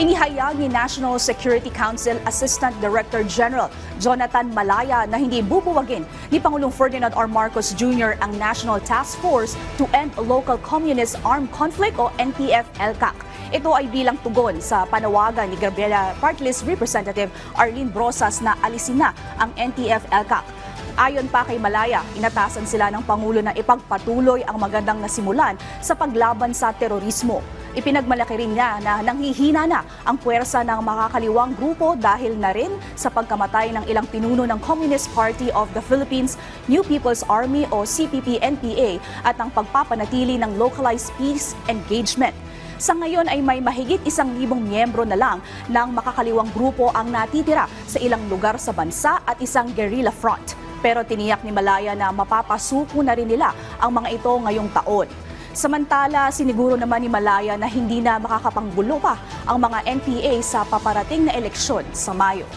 Inihayag ni National Security Council Assistant Director General Jonathan Malaya na hindi bubuwagin ni Pangulong Ferdinand R. Marcos Jr. ang National Task Force to End Local Communist Armed Conflict o NTF-ELCAC. Ito ay bilang tugon sa panawagan ni Gabriela Party List Representative Arlene Brosas na alisin na ang NTF-ELCAC. Ayon pa kay Malaya, inatasan sila ng Pangulo na ipagpatuloy ang magandang nasimulan sa paglaban sa terorismo. Ipinagmalaki rin niya na nanghihina na ang puwersa ng makakaliwang grupo dahil na rin sa pagkamatay ng ilang pinuno ng Communist Party of the Philippines, New People's Army o CPP-NPA at ang pagpapanatili ng localized peace engagement. Sa ngayon ay may mahigit 1,000 miyembro na lang ng makakaliwang grupo ang natitira sa ilang lugar sa bansa at isang guerrilla front. Pero tiniyak ni Malaya na mapapasuko na rin nila ang mga ito ngayong taon. Samantala, siniguro naman ni Malaya na hindi na makakapanggulo pa ang mga NPA sa paparating na eleksyon sa Mayo.